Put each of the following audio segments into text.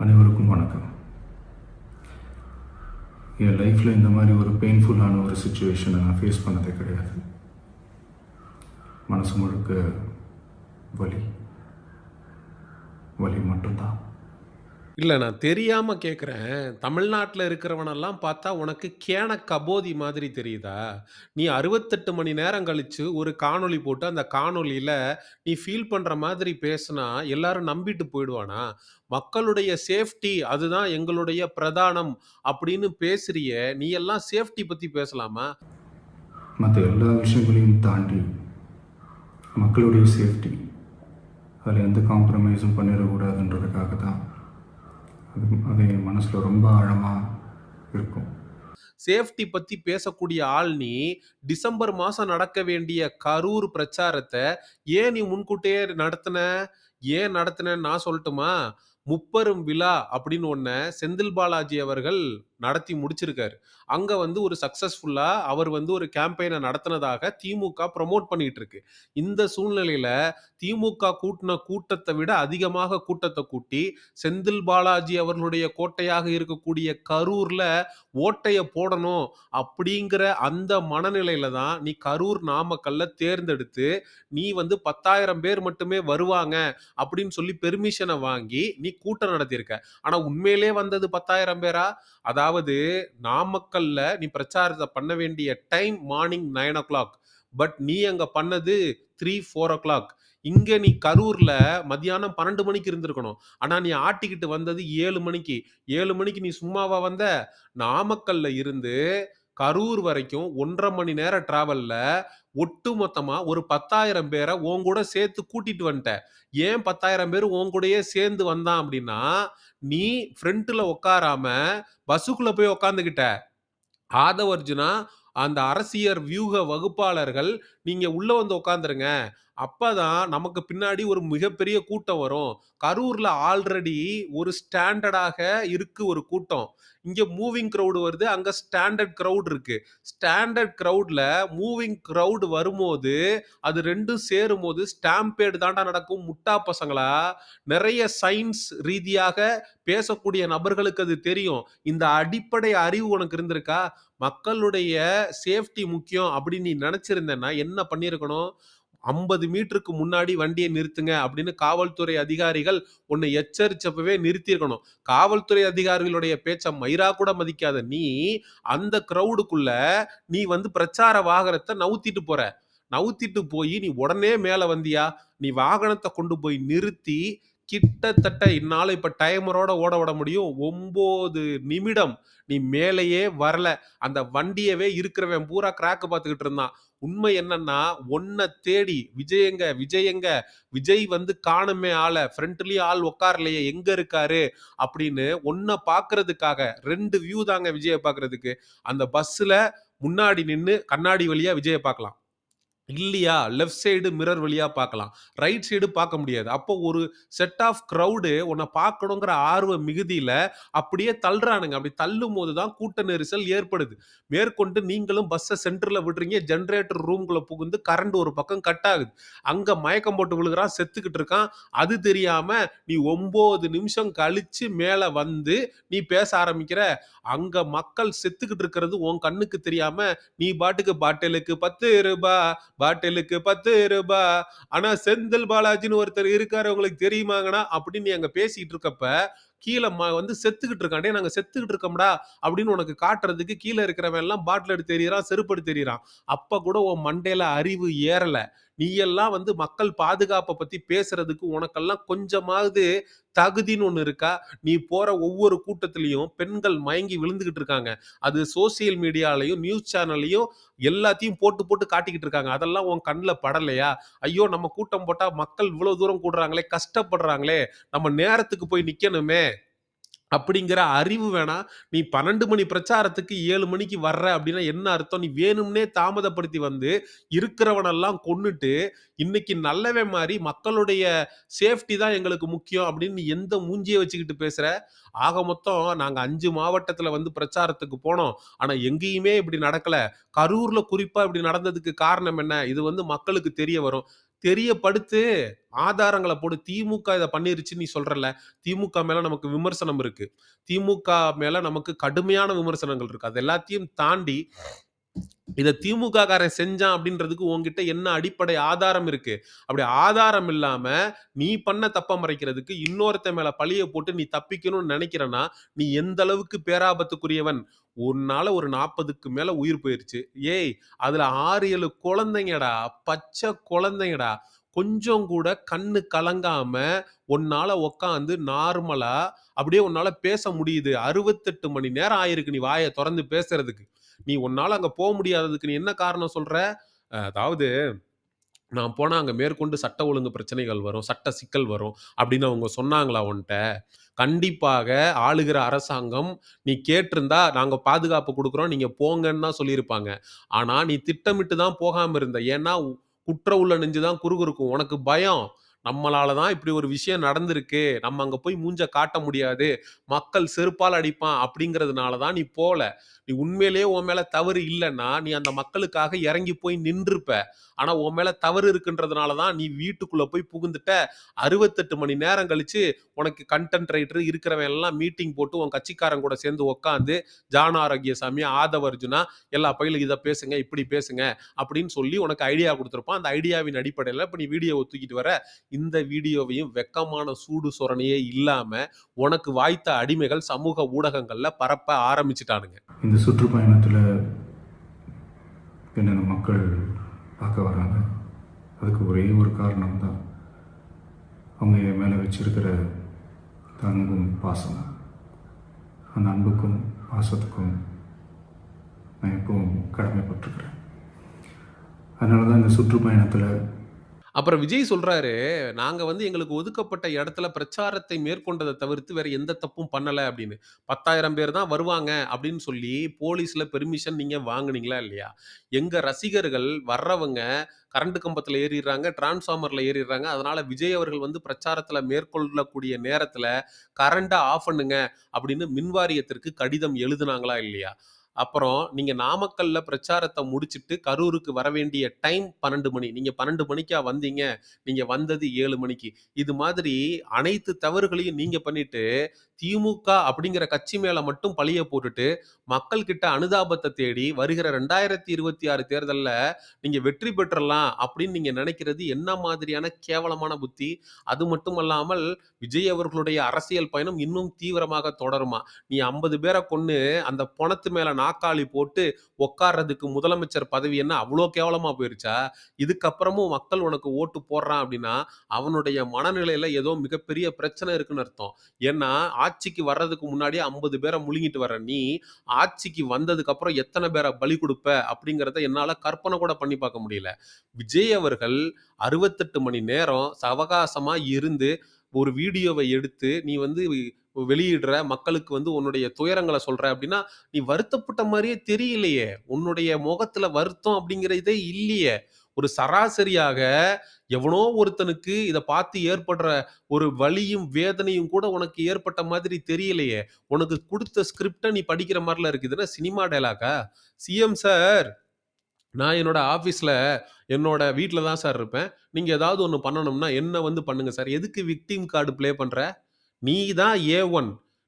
அனைவருக்கும் வணக்கம். என் லைஃப்பில் இந்த மாதிரி ஒரு பெயின்ஃபுல்லான ஒரு சுச்சுவேஷனை நான் ஃபேஸ் பண்ணதே கிடையாது. மனசு முழுக்க வலி வலி மட்டும்தான். இல்ல நான் தெரியாம கேட்கிறேன். தமிழ்நாட்டுல இருக்கிறவனெல்லாம் பார்த்தா உனக்கு கேன கபோதி மாதிரி தெரியுதா? நீ 68 மணி நேரம் கழிச்சு ஒரு காணொளி போட்டு, அந்த காணொளியில நீ ஃபீல் பண்ற மாதிரி பேசுனா, எல்லாரும் நம்பிட்டு போயிடுவானா? மக்களுடைய சேஃப்டி அதுதான் எங்களுடைய பிரதானம் அப்படின்னு பேசுறியே, நீ எல்லாம் சேஃப்டி பத்தி பேசலாமா? மற்ற எல்லா விஷயங்களையும் தாண்டி மக்களுடைய சேஃப்டி, அதில் எந்த காம்ப்ரமைஸும் பண்ணிடக்கூடாதுன்றதுக்காக தான் அது என் மனசில் ரொம்ப ஆழமாக இருக்கும். சேஃப்டி பத்தி பேசக்கூடிய ஆள் நீ, டிசம்பர் மாசம் நடக்க வேண்டிய கரூர் பிரச்சாரத்த ஏன் நீ முன்கூட்டியே நடத்துன? ஏன் நடத்துனேன்னு நான் சொல்லட்டுமா? முப்பெரும் விழா அப்படின்னு ஒண்ண செந்தில் பாலாஜி அவர்கள் நடத்தி முடிச்சிருக்காரு. அங்க வந்து ஒரு சக்சஸ்ஃபுல்லா அவர் வந்து ஒரு கேம்பெயின நடத்துனதாக திமுக ப்ரமோட் பண்ணிட்டு இருக்கு. இந்த சூழ்நிலையில திமுக கூட்டுன கூட்டத்த விட அதிகமாக கூட்டத்த கூட்டி, செந்தில் பாலாஜி அவர்களுடைய கோட்டையாக இருக்கக்கூடிய கரூர்ல ஓட்டைய போடணும் அப்படிங்கிற அந்த மனநிலையில தான் நீ கரூர், நாமக்கல்ல தேர்ந்தெடுத்து, நீ வந்து 10,000 பேர் மட்டுமே வருவாங்க அப்படின்னு சொல்லி பெர்மிஷன வாங்கி நீ கூட்டம் நடத்தியிருக்க. ஆனா உண்மையிலே வந்தது 10,000 பேரா? அதாவது நாமக்கல்ல நீ பிரச்சாரத்த பண்ண வேண்டிய டைம் மார்னிங் 9:00. பட் நீ அங்க பண்ணது 3, 4:00. இங்க நீ கரூர்ல மத்தியானம் 12 மணிக்கு இருந்திருக்கணும். ஆனா நீ ஆட்டிக்கிட்டு வந்தது 7 மணிக்கு. 7 மணிக்கு நீ சும்மாவா வந்த? நாமக்கல்ல இருந்து கரூர் வரைக்கும் 1 1/2 மணி நேர டிராவல்ல ஒட்டு மொத்தமா ஒரு 10,000 பேர உன் கூட சேர்த்து கூட்டிட்டு வந்துட்ட. ஏன் 10,000 பேர் உன் கூடயே சேர்ந்து வந்தான் அப்படின்னா, நீ ஃப்ரண்ட்ல உட்காராம பஸ்ஸுக்குள்ள போய் உட்கார்ந்துகிட்ட. ஆதவர்ஜுனா, அந்த அரசியல் வியூக வகுப்பாளர்கள், நீங்க உள்ள வந்து உட்கார்ந்துருங்க. அப்பதான் நமக்கு பின்னாடி ஒரு மிகப்பெரிய கூட்டம் வரும். கரூர்ல ஆல்ரெடி ஒரு ஸ்டாண்டர்டாக இருக்கு ஒரு கூட்டம். இங்க மூவிங் கிரவுட் வருது. அங்க ஸ்டாண்டர்ட் கிரவுட் இருக்கு. ஸ்டாண்டர்ட் கிரவுட்ல மூவிங் கிரவுட் வரும்போது, அது 2ம் சேரும்போது ஸ்டாம்பேட் தான்டா நடக்கும் முட்டா பசங்களா. நெறைய சயின்ஸ் ரீதியாக பேசக்கூடிய நபர்களுக்கு அது தெரியும். இந்த அடிப்படை அறிவு உனக்கு இருந்திருக்கா? மக்களுடைய சேஃப்டி முக்கியம் அப்படின்னு நீ நினைச்சிருந்தேன்னா என்ன பண்ணியிருக்கணும்? 50 மீட்டருக்கு முன்னாடி வண்டிய நிறுத்துங்க அப்படின்னு காவல்துறை அதிகாரிகள் உன்னை எச்சரிச்சப்பவே நிறுத்தியிருக்கணும். காவல்துறை அதிகாரிகளுடைய பேச்ச மயிரா கூட மதிக்காத நீ, அந்த கிரவுடுக்குள்ள நீ வந்து பிரச்சார வாகனத்த நவுத்திட்டு போற. நவுத்திட்டு போயி நீ உடனே மேல வந்தியா? நீ வாகனத்த கொண்டு போய் நிறுத்தி, கிட்டத்தட்ட என்னால இப்ப டைமரோட ஓட விட முடியும். 9 நிமிடம் நீ மேலேயே வரல. அந்த வண்டியவே இருக்கிறவன் பூரா கிராக் பார்த்துக்கிட்டு இருந்தான். உண்மை என்னன்னா, உன்ன தேடி விஜய் எங்க? விஜய் எங்க? விஜய் வந்து காணுமே ஆள. ஃப்ரண்ட்லயும் ஆள் உட்காரலையே, எங்க இருக்காரு? அப்படின்னு உன்ன பார்க்கறதுக்காக 2 வியூ தாங்க விஜய பார்க்கறதுக்கு. அந்த பஸ்ஸுல முன்னாடி நின்னு கண்ணாடி வழியா விஜய பார்க்கலாம். இல்லையா, லெஃப்ட் சைடு மிரர் வழியா பார்க்கலாம். ரைட் சைடு பார்க்க முடியாது. அப்போ ஒரு செட் ஆஃப் கிரவுடு உன்ன பார்க்கணுங்கிற ஆர்வ மிகுதியில அப்படியே தள்ளுறானுங்க. அப்படி தள்ளும்போது தான் கூட்ட நெரிசல் ஏற்படுது. மேற்கொண்டு நீங்களும் பஸ்ஸ சென்டர்ல விடுறீங்க. ஜெனரேட்டர் ரூம்குள்ள புகுந்து கரண்ட் ஒரு பக்கம் கட் ஆகுது. அங்க மயக்கம் போட்டு விழுகுறான், செத்துக்கிட்டு இருக்கான். அது தெரியாம நீ 9 நிமிஷம் கழிச்சு மேல வந்து நீ பேச ஆரம்பிக்கிற. அங்க மக்கள் செத்துக்கிட்டு இருக்கிறது உன் கண்ணுக்கு தெரியாம, நீ பாட்டுக்கு பாட்டிலுக்கு ₹10 பாட்டிலுக்கு ₹10 ஆனா செந்தில் பாலாஜின்னு ஒருத்தர் இருக்காரு உங்களுக்கு தெரியுமாங்கண்ணா அப்படின்னு நீ அங்க பேசிட்டு இருக்கப்ப கீழ வந்து செத்துக்கிட்டு இருக்கான். டேய் நாங்க செத்துக்கிட்டு இருக்கோம்டா அப்படின்னு உனக்கு காட்டுறதுக்கு கீழ இருக்கிறவன் எல்லாம் பாட்டில் எடுத்து எறியறான், செருப்பு எடுத்து எறியறான். அப்ப கூட உன் மண்டையில அறிவு ஏறல. நீ எல்லாம் வந்து மக்கள் பாதுகாப்ப பத்தி பேசுறதுக்கு உனக்கெல்லாம் கொஞ்சமாவது தகுதின்னு ஒண்ணு இருக்கா? நீ போற ஒவ்வொரு கூட்டத்திலயும் பெண்கள் மயங்கி விழுந்துகிட்டு இருக்காங்க. அது சோசியல் மீடியாலயும், நியூஸ் சேனல்லயும் எல்லாத்தையும் போட்டு போட்டு காட்டிக்கிட்டு இருக்காங்க. அதெல்லாம் உன் கண்ல படலையா? ஐயோ! நம்ம கூட்டம் போட்டா மக்கள் இவ்வளவு தூரம் கூடுறாங்களே, கஷ்டப்படுறாங்களே, நம்ம நேரத்துக்கு போய் நிக்கணுமே அப்படிங்கிற அறிவு வேணா. நீ 12 மணி பிரச்சாரத்துக்கு 7 மணிக்கு வர்ற அப்படின்னா என்ன அர்த்தம்? நீ வேணும்னே தாமதப்படுத்தி வந்து இருக்கிறவனெல்லாம் கொன்னுட்டு, இன்னைக்கு நல்லவன் மாரி மக்களுடைய சேஃப்டி தான் எங்களுக்கு முக்கியம் அப்படின்னு நீ எந்த மூஞ்சிய வச்சுக்கிட்டு பேசுற? ஆக மொத்தம் நாங்க 5 மாவட்டத்துல வந்து பிரச்சாரத்துக்கு போனோம். ஆனா எங்கேயுமே இப்படி நடக்கல. கரூர்ல குறிப்பா இப்படி நடந்ததுக்கு காரணம் என்ன? இது வந்து மக்களுக்கு தெரிய வரும். தெரியப்படுத்து. ஆதாரங்கள போடு. திமுக இத பண்ணிருச்சுன்னு நீ சொல்றல்ல. திமுக மேல நமக்கு விமர்சனம் இருக்கு. திமுக மேல நமக்கு கடுமையான விமர்சனங்கள் இருக்கு. அது எல்லாத்தையும் தாண்டி இத திமுக காரன் செஞ்சான் அப்படின்றதுக்கு உன்கிட்ட என்ன அடிப்படை ஆதாரம் இருக்கு? அப்படி ஆதாரம் இல்லாம நீ பண்ண தப்ப மறைக்கிறதுக்கு இன்னொருத்தன் மேல பழிய போட்டு நீ தப்பிக்கணும்னு நெனைக்கிறன்னா, நீ எந்த அளவுக்கு பேராபத்துக்குரியவன்? உன்னால ஒரு 40க்கு மேல உயிர் போயிருச்சு. ஏய்! அதுல 6, 7 குழந்தைங்கடா. பச்ச குழந்தைங்கடா. கொஞ்சம் கூட கண்ணு கலங்காம உன்னால உட்கார்ந்து நார்மலா அப்படியே உன்னால பேச முடியுது. 68 மணி நேரம் ஆயிருக்கு நீ வாய தொறந்து பேசுறதுக்கு. நீ உன்னால அங்க முடியாததுக்கு நீ என்ன காரணம் சொல்ற? அதாவது நான் போனா அங்க மேற்கொண்டு சட்ட ஒழுங்கு பிரச்சனைகள் வரும், சட்ட சிக்கல் வரும் அப்படின்னு அவங்க சொன்னாங்களா உன்ட்ட? கண்டிப்பாக ஆளுகிற அரசாங்கம் நீ கேட்டிருந்தா, நாங்க பாதுகாப்பு குடுக்குறோம், நீங்க போங்கன்னு தான் சொல்லியிருப்பாங்க. ஆனா நீ திட்டமிட்டு தான் போகாம இருந்த. ஏன்னா, குற்ற உள்ள நெஞ்சு தான் குறுகுறுக்கும். உனக்கு பயம். நம்மளால தான் இப்படி ஒரு விஷயம் நடந்திருக்கு. நம்ம அங்க போய் மூஞ்ச காட்ட முடியாது. மக்கள் செருப்பால அடிப்பான் அப்படிங்கிறதுனால தான் நீ போல. நீ உண்மையிலேயே உன் மேல தவறு இல்லன்னா, நீ அந்த மக்களுக்காக இறங்கி போய் நின்றுப்ப. ஆனா உன் மேல தவறு இருக்குன்றதுனால தான் நீ வீட்டுக்குள்ள போய் புகுந்துட்ட. 68 மணி நேரம் கழிச்சு உனக்கு கன்டென்ட் ரைட்டர் இருக்கிறவன் எல்லாம் மீட்டிங் போட்டு உன் கட்சிக்காரன் கூட சேர்ந்து உட்காந்து ஜான் ஆரோக்கியசாமி, ஆதவ அர்ஜுனா எல்லா பயிலும் இத பேசுங்க, இப்படி பேசுங்க அப்படின்னு சொல்லி உனக்கு ஐடியா குடுத்திருப்பான். அந்த ஐடியாவின் அடிப்படையில இப்ப நீ வீடியோவ தூக்கிட்டு வர. இந்த வீடியோவையும் வெட்கமான சூடு சொரணையே இல்லாம உனக்கு வாய்த்த அடிமைகள் சமூக ஊடகங்கள்ல பரப்ப ஆரம்பிச்சுட்டானுங்க. இந்த சுற்றுப்பயணத்தில் என்னென்ன மக்கள் பார்க்க வராங்க, அதுக்கு ஒரே ஒரு காரணம் தான் அவங்க என் மேலே வச்சிருக்கிற அன்பும் பாசம். அந்த அன்புக்கும் பாசத்துக்கும் நான் எப்பவும் கடமைப்பட்டிருக்கிறேன். அதனால தான் இந்த சுற்றுப்பயணத்தில் அப்புறம் விஜய் சொல்றாரு, "நாங்க எங்களுக்கு ஒதுக்கப்பட்ட இடத்துல பிரச்சாரத்தை மேற்கொண்டத தவிர்த்து வேற எந்த தப்பும் பண்ணல" அப்படின்னு. 10,000 பேர் தான் வருவாங்க அப்படின்னு சொல்லி போலீஸ்ல பெர்மிஷன் நீங்க வாங்குனீங்களா இல்லையா? எங்க ரசிகர்கள் வர்றவங்க கரண்ட் கம்பத்துல ஏறிர்றாங்க, டிரான்ஸ்ஃபார்மர்ல ஏறிர்றாங்க. அதனால விஜய் அவர்கள் பிரச்சாரத்துல மேற்கொள்ளக்கூடிய நேரத்துல கரண்ட்ட ஆஃப் பண்ணுங்க அப்படின்னு மின்வாரியத்திற்கு கடிதம் எழுதுனாங்களா இல்லையா? அப்புறம் நீங்க நாமக்கல்ல பிரச்சாரத்த முடிச்சுட்டு கரூருக்கு வரவேண்டிய டைம் 12 மணி. நீங்க 12 மணிக்கா வந்தீங்க. நீங்க வந்தது 7 மணிக்கு. இது மாதிரி அனைத்து தவறுகளையும் நீங்க பண்ணிட்டு, திமுக அப்படிங்கிற கட்சி மேல மட்டும் பழிய போட்டுட்டு, மக்கள் கிட்ட அனுதாபத்த தேடி வருகிற 2026 தேர்தல்ல நீங்க வெற்றி பெற்றலாம் அப்படின்னு நீங்க நினைக்கிறது என்ன மாதிரியான கேவலமான புத்தி? அது மட்டுமல்லாமல் விஜய் அவர்களுடைய அரசியல் பயணம் இன்னும் தீவிரமாக தொடருமா? நீ 50 பேர கொன்னு அந்த பொணத்து மேல நாக்காளி போட்டு உட்கார்றதுக்கு முதலமைச்சர் பதவி என்ன அவ்ளோ கேவலமா போயிருச்சா? இதுக்கப்புறமும் மக்கள் உனக்கு ஓட்டு போடுறான் அப்படின்னா, அவனுடைய மனநிலையில ஏதோ மிகப்பெரிய பிரச்சனை இருக்குன்னு அர்த்தம். ஏன்னா, ஆட்சிக்கு வர்றதுக்கு முன்னாடியே 50 பேர முழுங்கிட்டு வர்ற நீ, ஆட்சிக்கு வந்ததுக்கு அப்புறம் எத்தன பேர பலி குடுப்ப அப்படிங்கிறத என்னால கற்பனை கூட பண்ணி பார்க்க முடியல. விஜய் அவர்கள் 68 மணி நேரம் சவகாசமா இருந்து ஒரு வீடியோவ எடுத்து நீ வெளியிடுற, மக்களுக்கு உன்னுடைய துயரங்கள சொல்ற அப்படின்னா, நீ வருத்தப்பட்ட மாரியே தெரியலையே! உன்னுடைய முகத்துல வருத்தம் அப்படிங்கிற இதே இல்லையே! ஒரு சராசரியாக எவனோ ஒருத்தனுக்கு இத பார்த்து ஏற்படுற ஒரு வலியும், வேதனையும் கூட உனக்கு ஏற்பட்ட மாதிரி தெரியலையே! உனக்கு குடுத்த ஸ்கிரிப்ட்ட நீ படிக்கிற மாரில இருக்கு. இது என்ன சினிமா டயலாக்கா? "சிஎம் சார், நான் என்னோட ஆஃபீஸ்ல என்னோட வீட்ல தான் சார் இருப்பேன். நீங்க ஏதாவது ஒண்ணு பண்ணணும்னா என்ன பண்ணுங்க சார். எதுக்கு விக்டிம் கார்டு ப்ளே பண்ற? நீ தான் A1.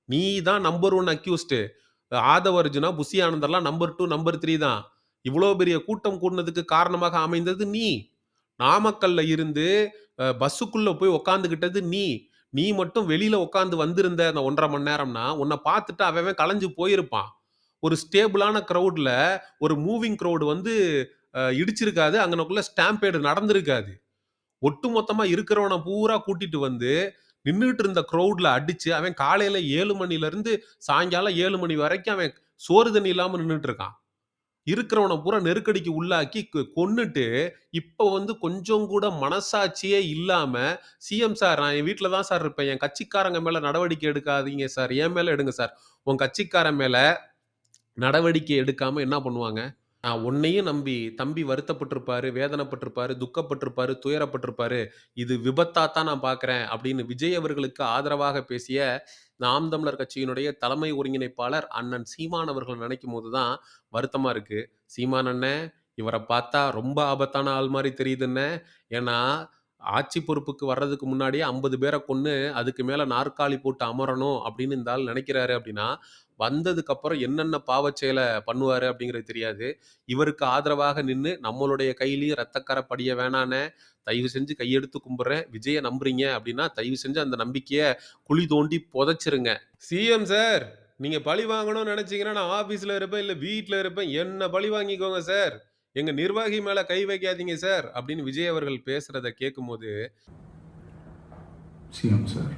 நீ தான் நம்பர் 1 அக்யூஸ்டு. ஆதவ அர்ஜுனா, புஷி ஆனந்தர்லாம் நம்பர் 2, நம்பர் 3 தான். இவ்ளோ பெரிய கூட்டம் கூடுனதுக்கு காரணமாக அமைந்தது நீ. நாமக்கல்ல இருந்து பஸ்ஸுக்குள்ள போய் உட்கார்ந்துகிட்டது நீ. நீ மட்டும் வெளியில உட்கார்ந்து வந்திருந்த அந்த 1 1/2 மணி நேரம்னா, உன்ன பார்த்துட்டு அவன் அவன் கலைஞ்சு போயிருப்பான். ஒரு ஸ்டேபிளான கிரவுட்ல ஒரு மூவிங் கிரவுட் இடிச்சிருக்காது. அங்கனக்குள்ள ஸ்டாம்பேட் நடந்திருக்காது. ஒட்டுமொத்தமா இருக்கிறவன பூரா கூட்டிட்டு நின்னுகிட்டு இருந்த கிரவுட்ல அடிச்சு, அவன் காலையில 7 மணிலருந்து சாயங்காலம் 7 மணி வரைக்கும் அவன் சோறு தண்ணி இல்லாம நின்னுட்டு இருக்கான். இருக்கிறவன பூரா நெருக்கடிக்கு உள்ளாக்கி கொன்னுட்டு, இப்ப கொஞ்சம் கூட மனசாட்சியே இல்லாம, "சிஎம் சார் நான் என் வீட்ல தான் சார் இருப்பேன். என் கட்சிக்காரங்க மேல நடவடிக்கை எடுக்காதீங்க சார். என் மேல எடுங்க சார்." உன் கட்சிக்காரன் மேல நடவடிக்கை எடுக்காம என்ன பண்ணுவாங்க? உன்னையும் நம்பி தம்பி வருத்தப்பட்டிருப்பாரு, வேதனைப்பட்டிருப்பாரு, துக்கப்பட்டிருப்பாரு, துயரப்பட்டிருப்பாரு. இது விபத்தா தான் நான் பார்க்கிறேன் அப்படின்னு விஜய் அவர்களுக்கு ஆதரவாக பேசிய நாம் தமிழர் கட்சியினுடைய தலைமை ஒருங்கிணைப்பாளர் அண்ணன் சீமான் அவர்கள நினைக்கும்போது தான் வருத்தமா இருக்கு. சீமான் அண்ணன், இவரை பார்த்தா ரொம்ப ஆபத்தான ஆள் மாரி தெரியுதுண்ணே. ஏன்னா, ஆட்சி பொறுப்புக்கு வர்றதுக்கு முன்னாடியே 50 பேர கொன்னு, அதுக்கு மேல நாற்காலி போட்டு அமரணும் அப்படின்னு இந்த ஆள் நெனைக்கிறாரு அப்படின்னா, வந்ததுக்கப்புறம் என்னென்ன பாவச் செயல பண்ணுவாரு அப்படிங்கிறது தெரியாது. இவருக்கு ஆதரவாக நின்னு, நம்மளுடைய கையிலயும் ரத்தக்கற படிய வேணாண்ணே, தயவு செஞ்சு கையெடுத்து கும்பிடுறேன். விஜய நம்புறீங்க அப்படின்னா, தயவு செஞ்சு அந்த நம்பிக்கைய குழி தோண்டி புதைச்சிருங்க. சிஎம் சார், நீங்க பழி வாங்கணும்னு நெனச்சீங்கன்னா, நான் ஆபீஸ்ல இருப்பேன், இல்ல வீட்ல இருப்பேன். என்ன பழி வாங்கிக்கோங்க சார். எங்க நிர்வாகி மேல கை வைக்காதீங்க சார். அப்படின்னு விஜய் அவர்கள் பேசுறத கேட்கும்போது, சிஎம் சார்,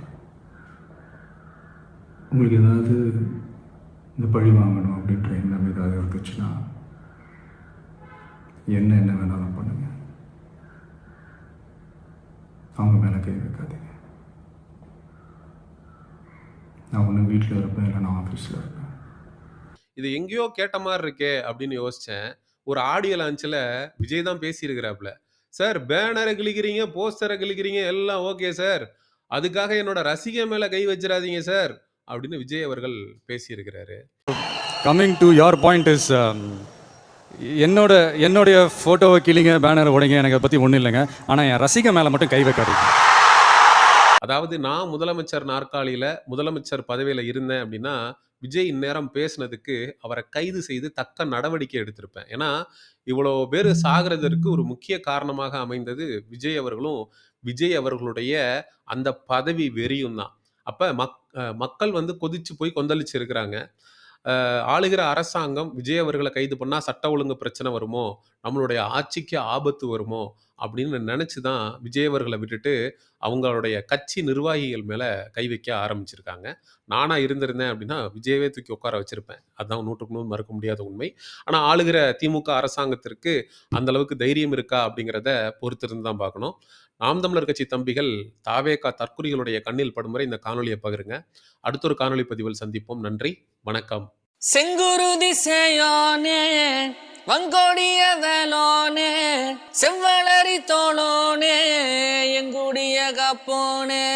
உங்களுக்கு ஏதாவது இந்த பழி வாங்கணும் அப்படின்ற எண்ணம் ஏதாவது இருந்துச்சுன்னா என்ன வேணாலும் பண்ணுங்க. அவங்க மேலே கை வைக்காதீங்க. நான் ஒன்று வீட்டில் இருப்பேன், இல்லை நான் ஆஃபீஸில் இருப்பேன். இது எங்கேயோ கேட்ட மாரி இருக்கே அப்படின்னு யோசிச்சேன். ஒரு ஆடியோ லான்ச்ல விஜய் தான் பேசியிருக்கிறாப்ல. சார் பேனர கிழிக்கிறீங்க, போஸ்டர கிழிக்கிறீங்க எல்லாம் ஓகே சார். அதுக்காக என்னோட ரசிகன் மேல கை வச்சிராதீங்க சார். அப்படின்னு விஜய் அவர்கள் பேசியிருக்கிறாரு. Coming to your point is என்னுடைய ஃபோட்டோவை கிளிங்க, பேனர் உடைங்க, எனக்கு அதை பற்றி ஒன்றும் இல்லைங்க. ஆனால் என் ரசிகன் மேலே மட்டும் கை வைக்காதீங்க. அதாவது நான் முதலமைச்சர் நாற்காலியில, முதலமைச்சர் பதவியில இருந்தேன் அப்படின்னா, விஜய் இந்நேரம் பேசினதுக்கு அவர கைது செய்து தக்க நடவடிக்கை எடுத்திருப்பேன். ஏன்னா, இவ்வளோ பேரு சாகுறதற்கு ஒரு முக்கிய காரணமாக அமைந்தது விஜய் அவர்களும், விஜய் அவர்களுடைய அந்த பதவி வெறியும் தான். அப்ப மக்கள் வந்து கொதிச்சு போய் கொந்தளிச்சு இருக்கிறாங்க. ஆளுகிற அரசாங்கம் விஜய் அவர்கள கைது பண்ணா சட்ட ஒழுங்கு பிரச்சனை வருமோ? நம்மளுடைய ஆட்சிக்கு ஆபத்து வருமோ? அப்படின்னு நெனச்சு தான் விஜய் அவர்கள விட்டுட்டு, அவங்களுடைய கட்சி நிர்வாகிகள் மேல கை வைக்க ஆரம்பிச்சிருக்காங்க. நானா இருந்திருந்தேன் அப்படின்னா, விஜயவே தூக்கி உட்கார வச்சிருப்பேன். அதான் 100க்கு 100 மறுக்க முடியாத உண்மை. ஆனா ஆளுகிற திமுக அரசாங்கத்திற்கு அந்த அளவுக்கு தைரியம் இருக்கா? அப்படிங்கிறத பொறுத்திருந்து தான் பார்க்கணும். நாம் தமிழர் கட்சி தம்பிகள் தாவேகா தற்குறிகளுடைய கண்ணில் படும் வரை இந்த காணொளிய பகிருங்க. அடுத்த ஒரு காணொளி பதிவில் சந்திப்போம். நன்றி, வணக்கம். செங்குருதி சேயோனே வங்கோடிய வேலோனே செவ்வளரி தோளோனே எங்குடிய காப்போனே